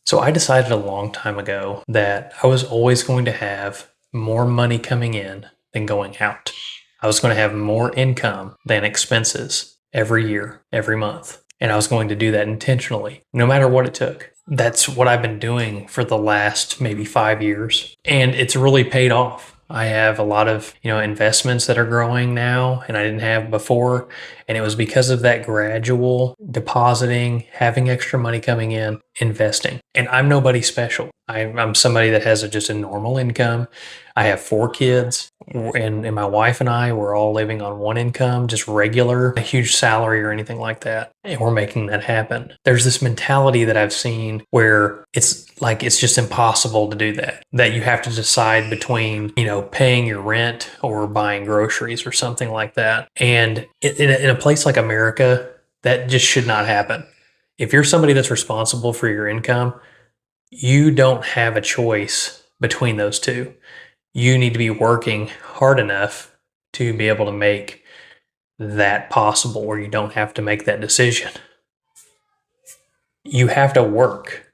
So I decided a long time ago that I was always going to have more money coming in than going out. I was going to have more income than expenses every year, every month. And I was going to do that intentionally, no matter what it took. That's what I've been doing for the last maybe 5 years. And it's really paid off. I have a lot of, investments that are growing now and I didn't have before. And it was because of that gradual depositing, having extra money coming in, investing. And I'm nobody special. I'm somebody that has just a normal income. I have 4 kids, and my wife and I, we're all living on one income, just regular, a huge salary or anything like that. And we're making that happen. There's this mentality that I've seen where it's like it's just impossible to do that. That you have to decide between, paying your rent or buying groceries or something like that. And in a place like America, that just should not happen. If you're somebody that's responsible for your income, you don't have a choice between those two. You need to be working hard enough to be able to make that possible where you don't have to make that decision. You have to work.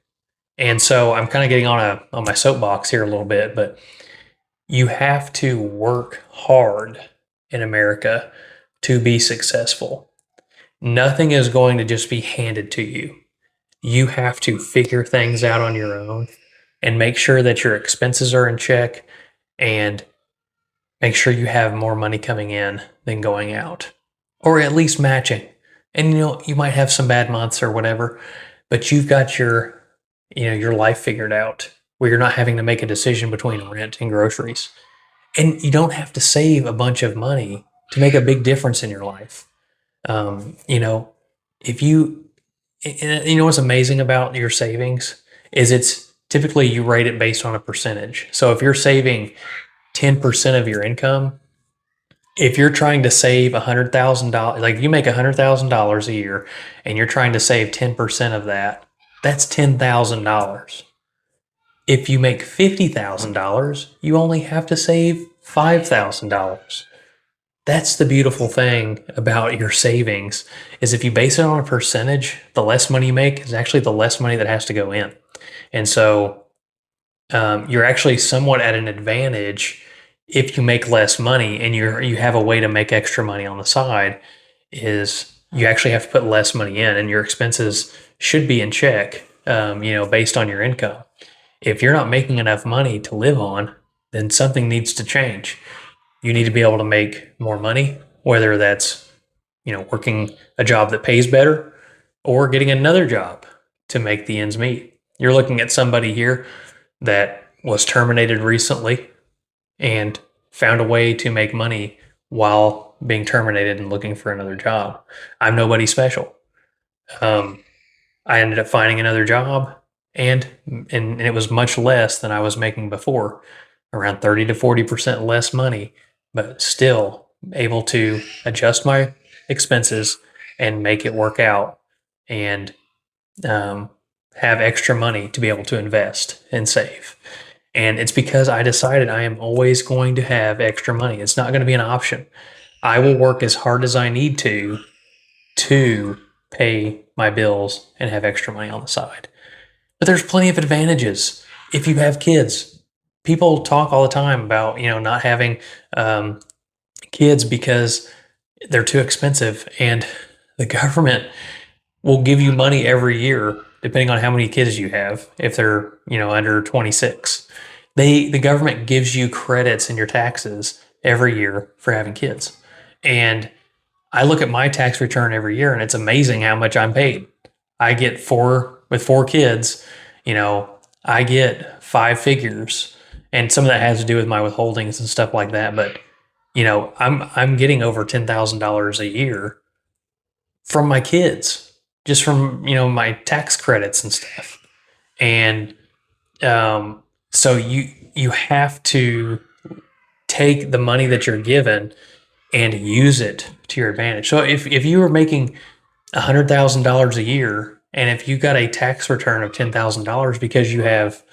And so I'm kind of getting on my soapbox here a little bit, but you have to work hard in America to be successful. Nothing is going to just be handed to you. You have to figure things out on your own and make sure that your expenses are in check and make sure you have more money coming in than going out, or at least matching. And you might have some bad months or whatever, but you've got your life figured out where you're not having to make a decision between rent and groceries. And you don't have to save a bunch of money to make a big difference in your life. If what's amazing about your savings is it's typically you rate it based on a percentage. So if you're saving 10% of your income, if you're trying to save $100,000, like if you make $100,000 a year and you're trying to save 10% of that, that's $10,000. If you make $50,000, you only have to save $5,000. That's the beautiful thing about your savings is if you base it on a percentage, the less money you make is actually the less money that has to go in. And so you're actually somewhat at an advantage if you make less money and you have a way to make extra money on the side is you actually have to put less money in and your expenses should be in check, based on your income. If you're not making enough money to live on, then something needs to change. You need to be able to make more money, whether that's, working a job that pays better or getting another job to make the ends meet. You're looking at somebody here that was terminated recently and found a way to make money while being terminated and looking for another job. I'm nobody special. I ended up finding another job and it was much less than I was making before, around 30 to 40% less money, but still able to adjust my expenses and make it work out and have extra money to be able to invest and save. And it's because I decided I am always going to have extra money. It's not going to be an option. I will work as hard as I need to pay my bills and have extra money on the side. But there's plenty of advantages if you have kids. People talk all the time about, not having kids because they're too expensive. And the government will give you money every year, depending on how many kids you have, if they're, under 26. The government gives you credits in your taxes every year for having kids. And I look at my tax return every year and it's amazing how much I'm paid. I get with 4 kids, I get 5 figures. And some of that has to do with my withholdings and stuff like that. But, I'm getting over $10,000 a year from my kids, just from, my tax credits and stuff. And so you have to take the money that you're given and use it to your advantage. So if you were making $100,000 a year, and if you got a tax return of $10,000 because you have,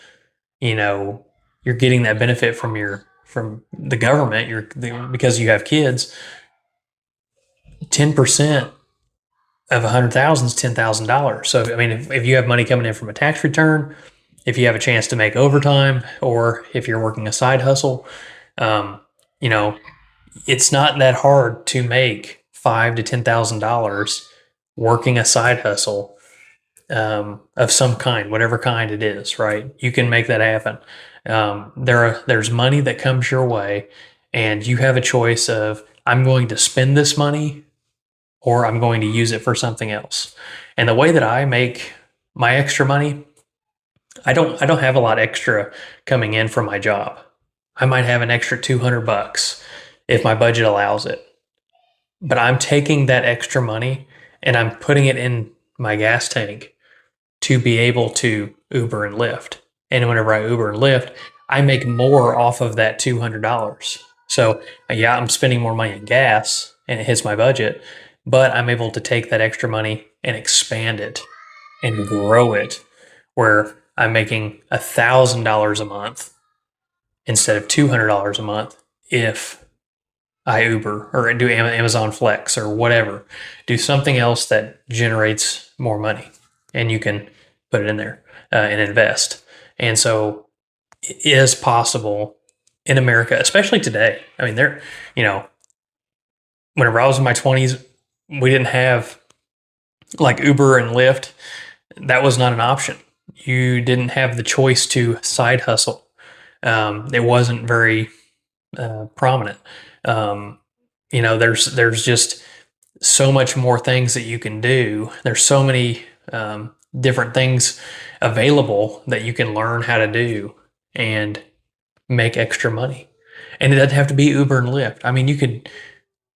you're getting that benefit from the government, because you have kids, 10% of 100,000 is $10,000. So, I mean, if you have money coming in from a tax return, if you have a chance to make overtime, or if you're working a side hustle, um, you know, it's not that hard to make $5 to $10,000 working a side hustle of some kind, whatever kind it is. Right? You can make that happen. There's money that comes your way, and you have a choice of, I'm going to spend this money or I'm going to use it for something else. And the way that I make my extra money, I don't have a lot extra coming in from my job. I might have an extra $200 if my budget allows it. But I'm taking that extra money and I'm putting it in my gas tank to be able to Uber and Lyft. And whenever I Uber and Lyft, I make more off of that $200. So, yeah, I'm spending more money in gas and it hits my budget, but I'm able to take that extra money and expand it and grow it, where I'm making $1,000 a month instead of $200 a month if I Uber or do Amazon Flex or whatever. Do something else that generates more money, and you can put it in there and invest. And so it is possible in America, especially today. I mean, whenever I was in my 20s, we didn't have like Uber and Lyft. That was not an option. You didn't have the choice to side hustle. It wasn't very prominent. Um, there's just so much more things that you can do. There's so many different things available that you can learn how to do and make extra money. And it doesn't have to be Uber and Lyft. I mean, you could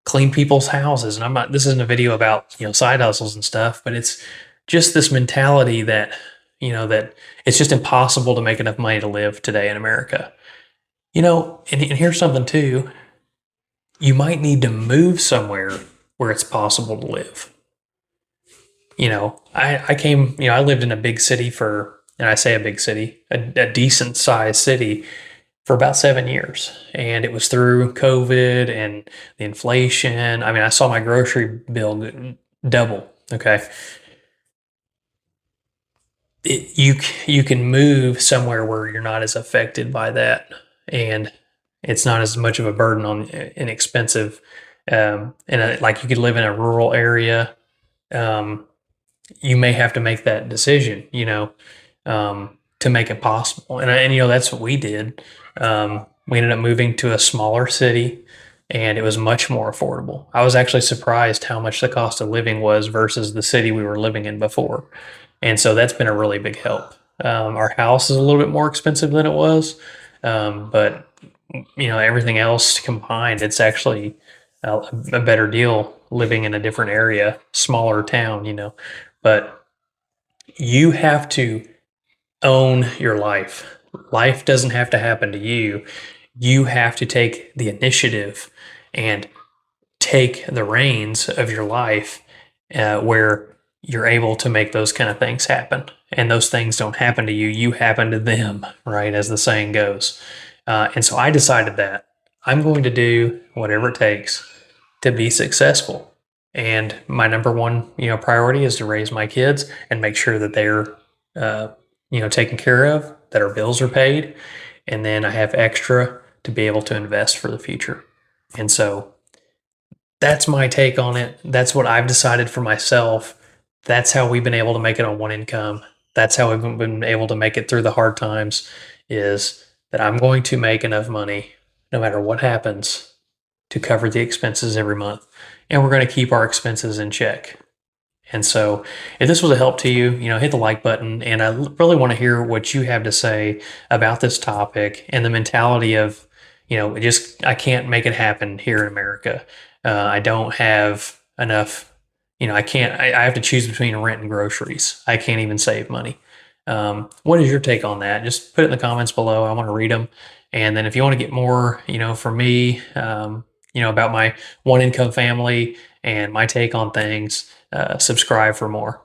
clean people's houses. And this isn't a video about, side hustles and stuff, but it's just this mentality that, that it's just impossible to make enough money to live today in America. And here's something too. You might need to move somewhere where it's possible to live. I lived in a big city and I say a big city, a decent sized city for about 7 years. And it was through COVID and the inflation. I mean, I saw my grocery bill double. Okay. You can move somewhere where you're not as affected by that, and it's not as much of a burden on inexpensive. Like you could live in a rural area. You may have to make that decision, to make it possible. And that's what we did. We ended up moving to a smaller city, and it was much more affordable. I was actually surprised how much the cost of living was versus the city we were living in before. And so that's been a really big help. Our house is a little bit more expensive than it was, but everything else combined, it's actually a better deal living in a different area, smaller town. But you have to own your life. Life doesn't have to happen to you. You have to take the initiative and take the reins of your life, where you're able to make those kind of things happen. And those things don't happen to you. You happen to them, right? As the saying goes. And so I decided that I'm going to do whatever it takes to be successful. And my number one, priority is to raise my kids and make sure that they're, taken care of, that our bills are paid. And then I have extra to be able to invest for the future. And so that's my take on it. That's what I've decided for myself. That's how we've been able to make it on one income. That's how we've been able to make it through the hard times, is that I'm going to make enough money no matter what happens to cover the expenses every month. And we're going to keep our expenses in check. And so if this was a help to you, hit the like button. And I really want to hear what you have to say about this topic and the mentality of, I can't make it happen here in America. I don't have enough. I have to choose between rent and groceries. I can't even save money. What is your take on that? Just put it in the comments below. I want to read them. And then if you want to get more, from me, about my one income family and my take on things, subscribe for more.